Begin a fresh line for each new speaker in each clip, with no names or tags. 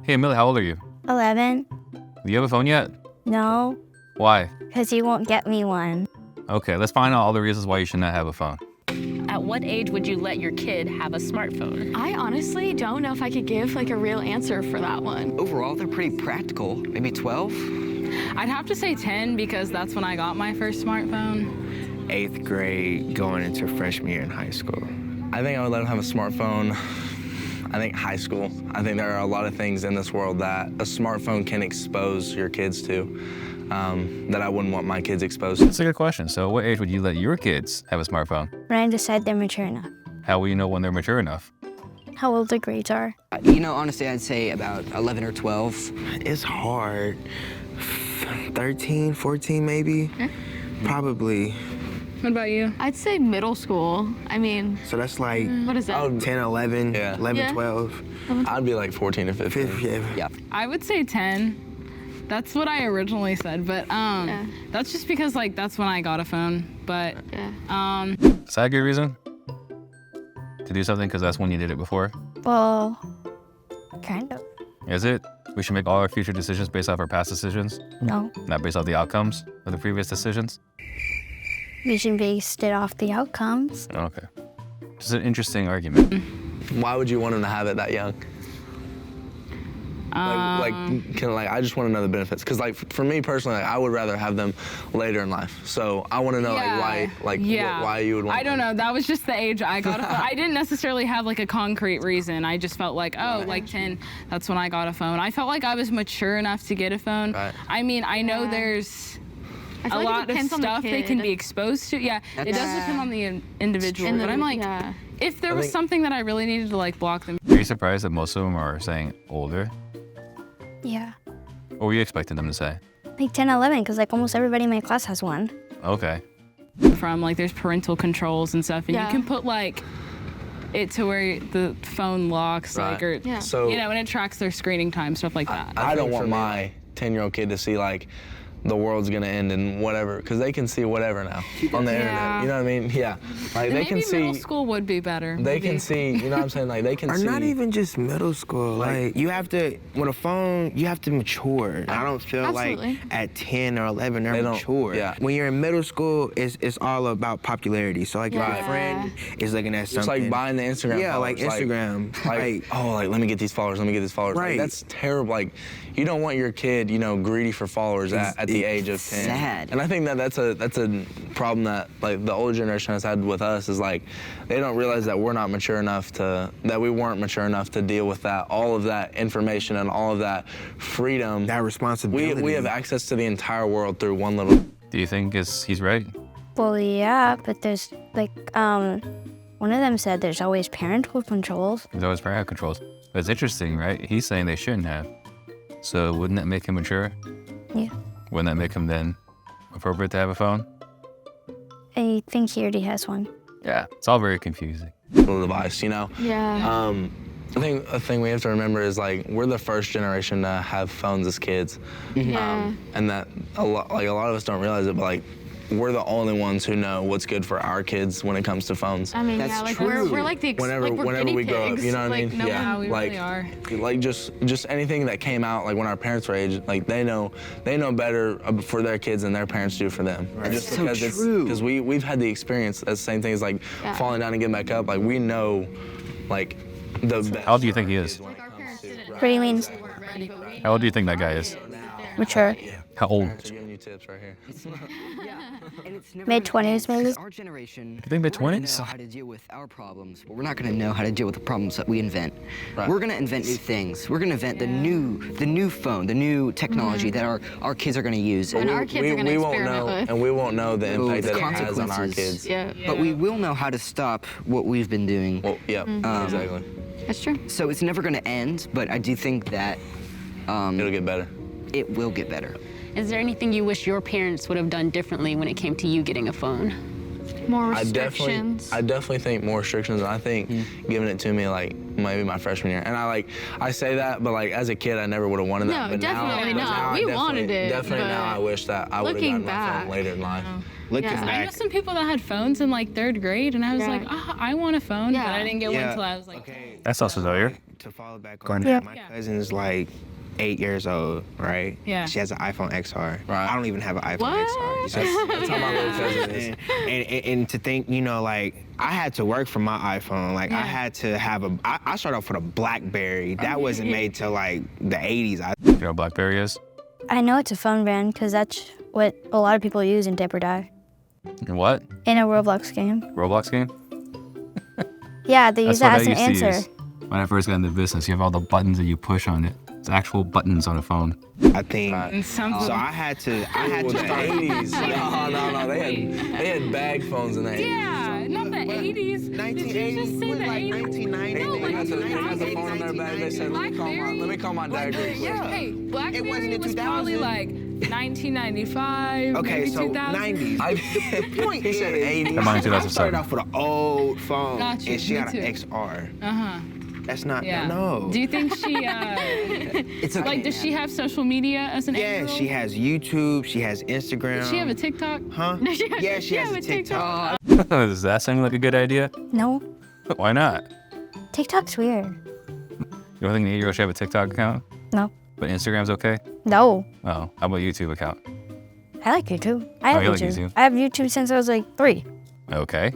Hey, Millie, how old are you?
11.
Do you have a phone yet?
No,
Why?
because he won't get me one.
Okay, let's find out all the reasons why you should not have a phone.
At what age would you let your kid have a smartphone?
I honestly don't know if I could give like a real answer for that one.
Overall, they're pretty practical. Maybe 12?
I'd have to say 10 because that's when I got my first smartphone.
8th grade going into freshman year in high school.
I think I would let them have a smartphone. I think high school. I think there are a lot of things in this world that a smartphone can expose your kids to that I wouldn't want my kids exposed to.
That's a good question. So what age would you let your kids have a smartphone?
When I decide they're mature enough.
How will you know when they're mature enough?
How old the grades are.
You know, honestly, I'd say about 11 or 12.
It's hard. 13, 14 maybe? Probably.
What about you?
I'd say middle school. I mean,
So that's like
what is that?
10, 11,
Yeah.
11,
Yeah.
12.
I'd be like 14 or 15.
Yeah.
I would say 10. That's what I originally said, but that's just because like that's when I got a phone. But
Is that a good reason? To do something because that's when you did it before?
Well, kind of.
Is it? We should make all our future decisions based off our past decisions,
No,
not based off the outcomes of the previous decisions?
we should base it off the outcomes.
Okay. It's an interesting argument.
Why would you want them to have it that young? I just want to know the benefits. Because like for me personally, like, I would rather have them later in life. So I want to know why you would want.
I don't know. That was just the age I got a phone. I didn't necessarily have like a concrete reason. I just felt like, like 10, that's when I got a phone. I felt like I was mature enough to get a phone.
Right.
I mean, I know there's
I feel
a
like it
lot of
depends on the
stuff they
kid.
can be exposed to. Yeah, it does depend on the individual.
And
But
the-
I'm like,
yeah.
if there was
think-
something that I really needed to like block them
Are you surprised that most of them are saying older?
Yeah.
What were you expecting them to say?
Like 10, 11, because like almost everybody in my class has one.
Okay.
from, like there's parental controls and stuff, and you can put like it to where the phone locks, like, or
So
you know, and it tracks their screening time, stuff like that.
I don't want my 10-year-old kid to see like the world's gonna end and whatever, because they can see whatever now on the internet. You know what I mean? Yeah. Like they can see.
Maybe middle school would be better.
They can see. You know what I'm saying? Like they can
Or
see.
not even just middle school. Like you have to, with a phone, you have to mature. I don't feel like at 10 or 11 they're mature.
Yeah.
When you're in middle school, it's all about popularity. So like your friend is looking at something.
It's like buying the Instagram.
Yeah,
followers.
like Instagram.
Like let me get these followers. Let me get these followers.
Right.
Like, that's terrible. Like you don't want your kid, you know, greedy for followers at the age of 10.
Sad.
And I think that's a problem that like the older generation has had with us is like they don't realize that we're not mature enough that we weren't mature enough to deal with that, all of that information and all of that freedom.
That responsibility.
We have access to the entire world through one little.
Do you think he's right?
Well, yeah, but there's like, one of them said there's always parental controls.
There's always parental controls. But it's interesting, right? He's saying they shouldn't have. So wouldn't that make him mature?
Yeah.
Wouldn't that make him then appropriate to have a phone?
I think he already has one.
Yeah, it's all very confusing.
Little device, you know?
Yeah.
I think a thing we have to remember is like we're the first generation to have phones as kids, and that a lot of us don't realize it, but like we're the only ones who know what's good for our kids when it comes to phones.
I mean,
That's
yeah, like
true.
we're like the
Whenever
guinea
we grow up,
pigs.
you know what I
like,
mean?
No
Yeah.
How we
like,
really are.
Like just anything that came out like when our parents were age, like they know better for their kids than their parents do for them.
That's
Just
so
because
true.
because we've had the experience. That's the same thing as like falling down and getting back up. Like we know like the best.
How old do you think he is?
What do you mean?
How old do you think that guy is?
Mature.
How old?
Giving you tips right here.
Mid-20s maybe?
Our generation.
You think mid-20s?
Know how to deal with our problems, but we're not going to know how to deal with the problems that we invent.
Right.
We're going to invent new things. We're going to invent the new phone, the new technology that our kids are going to use.
And our kids are going to
won't
experiment
know,
with.
and we won't know the impact
the
that it has on our
consequences.
kids.
Yeah.
But we will know how to stop what we've been doing.
Well, yeah, exactly.
That's true.
So it's never going to end, but I do think that
It'll get better.
it will get better.
Is there anything you wish your parents would have done differently when it came to you getting a phone?
More
I
restrictions.
definitely think more restrictions, and I think giving it to me like maybe my freshman year. And I say that, but like as a kid, I never would have wanted that.
No,
But
definitely
now,
not.
now I
We wanted it,
Definitely now
but
I wish that I would have
looking
gotten my phone
back,
later in life.
Looking
Yeah.
I know
back,
some people that had phones in like 3rd grade, and I was like, I want a phone, but I didn't get one until I was like,
That sounds familiar.
to follow back on
Yeah.
that, my cousin's like 8 years old, right?
Yeah.
She has an iPhone XR.
Right.
I don't even have an iPhone XR.
That's how my little cousin is.
And to think, you know, like, I had to work for my iPhone. Like, I
Yeah.
had to have I started off with a BlackBerry. That wasn't made till, like, the 80s.
You know what BlackBerry is?
I know it's a phone brand because that's what a lot of people use in Dip or Die.
What?
In a Roblox game.
Roblox game?
Yeah, they use
That's
that
what
as
I
an
used to
answer.
use when I first got into business. You have all the buttons that you push on it. It's actual buttons on a phone.
I think.
And some
So I had to.
Ooh, the 80s. No. They had bag phones in the 80s.
yeah, not the 80s. Did you just say the 80s?
1990.
No, like
They had the phone in their bag. They said, let me call my dad real quick.
Yeah.
Hey,
It wasn't
BlackBerry
in
was probably
2000.
like 1995,
Okay,
maybe
so
2000.
90s.
The point
He said 80s.
Come on,
I
2007.
started off with an old phone,
Got you,
and she
me
got an
too.
XR.
Uh-huh.
That's not.
Yeah.
No.
Do you think she,
It's okay.
like, does she have social media as an
Yeah,
8-year-old?
she has YouTube. She has Instagram.
Does she have a TikTok?
Huh? Yeah, she has a TikTok.
Does that sound like a good idea?
No,
Why not?
TikTok's weird.
You don't think an 8-year-old should have a TikTok account?
No.
But Instagram's okay?
No.
Oh, how about a YouTube account?
I like YouTube. I have
you like
YouTube.
YouTube?
I have YouTube since I was like 3.
Okay.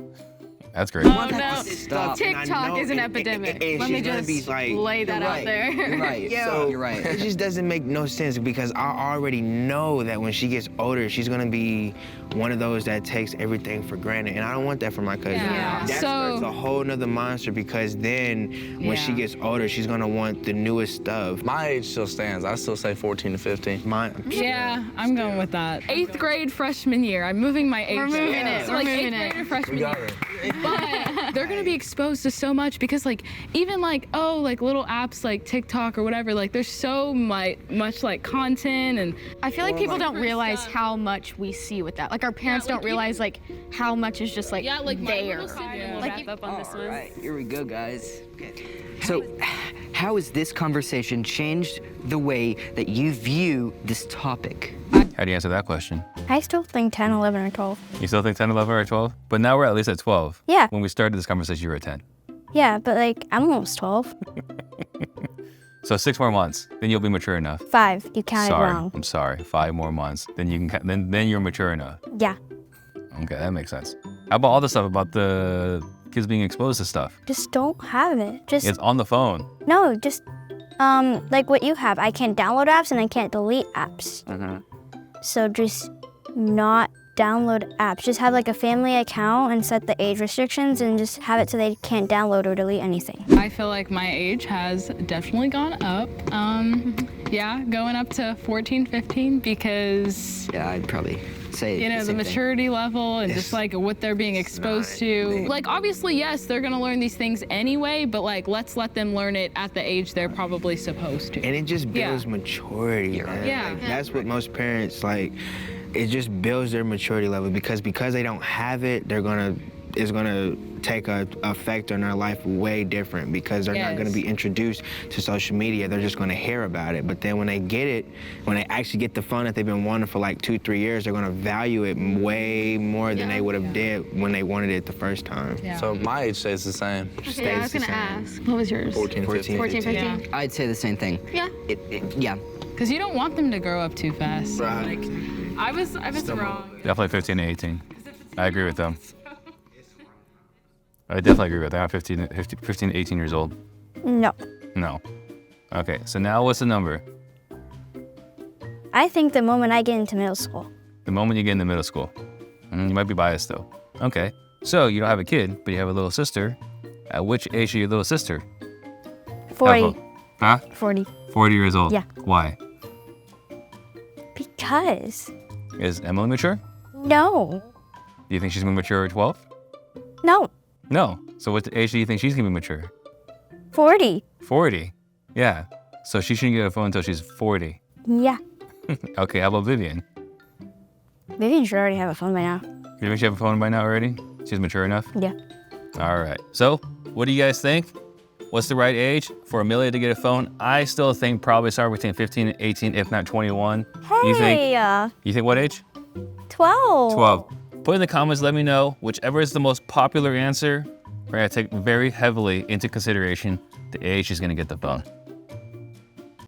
That's great.
Oh, no.
Stop.
TikTok is an epidemic. Let me
she's gonna
just
be like,
lay that out there.
You're right.
Yo,
You're right.
It just doesn't make no sense because I already know that when she gets older, she's gonna be one of those that takes everything for granted, and I don't want that for my cousin.
Yeah.
That's
So-
a whole nother monster because then when she
Yeah.
gets older, she's gonna want the newest stuff.
My age still stands. I still say 14 to 15.
Yeah, I'm going with that. 8th grade freshman year. I'm moving my age.
We're moving it.
So
We're
like
moving
8th
it.
grade or freshman
We got
year.
it.
But they're gonna be exposed to so much because like even like like little apps like TikTok or whatever, like there's so much like content and
I feel like people don't realize how much we see with that. Like our parents
like
don't realize like how much is just like
yeah, like my
there.
little side will
Like
wrap
you-
up on this
All
one.
right, here we go, guys. Okay. So, how has this conversation changed the way that you view this topic?
How do you answer that question?
I still think 10, 11, or 12.
You still think 10, 11, or 12? But now we're at least at 12.
Yeah.
When we started this conversation, you were at 10.
Yeah, but like, I'm almost 12.
So 6 more months, then you'll be mature enough.
5, you counted
Sorry,
wrong.
I'm sorry. 5 more months, then you can. Then you're mature enough.
Yeah,
Okay, that makes sense. How about all the stuff about the kids being exposed to stuff?
just don't have it. Just,
It's on the phone.
no, just, like what you have. I can't download apps and I can't delete apps. So just not download apps. Just have like a family account and set the age restrictions and just have it so they can't download or delete anything.
I feel like my age has definitely gone up. Yeah, going up to 14, 15 because
Yeah, I'd probably say
you know, the
same thing.
maturity level and just like what they're being exposed to. Like obviously, yes, they're gonna learn these things anyway, but like let's let them learn it at the age they're probably supposed to.
And it just
Yeah.
builds maturity, man.
Yeah.
Like, that's what most parents like. It just builds their maturity level because they don't have it, it's gonna take a effect on their life way different because they're not gonna
Yes.
be introduced to social media. They're just gonna hear about it. But then when they get it, when they actually get the phone that they've been wanting for like 2-3 years, they're gonna value it way more than they would have did when they wanted it the first time.
Yeah.
So my age stays the same.
Yeah, I was gonna ask. What was yours?
14 to 15.
14, 15?
Yeah.
I'd say the same thing.
Yeah.
Yeah.
Because you don't want them to grow up too fast.
Right.
Like, I was wrong.
Definitely 15 to 18. I agree with them. I definitely agree with that. I'm 15 to 18 years old.
No.
No. Okay, so now what's the number?
I think the moment I get into middle school.
The moment you get into middle school. You might be biased though. Okay, so you don't have a kid, but you have a little sister. At which age are your little sister?
40.
Huh?
40.
40 years old.
Yeah.
Why?
Because.
Is Emily mature?
No.
Do you think she's gonna be mature at 12?
No.
No. So what age do you think she's gonna be mature?
40.
40. Yeah. So she shouldn't get a phone until she's 40.
Yeah.
Okay, how about Vivian?
Vivian should already have a phone by now.
You think she have a phone by now already? She's mature enough?
Yeah.
All right. So, what do you guys think? What's the right age for Amelia to get a phone? I still think probably somewhere between 15 and 18, if not 21. You think?
Hey,
You think what age?
12.
12. Put in the comments, let me know. Whichever is the most popular answer, we're gonna take very heavily into consideration. the age she's gonna get the phone.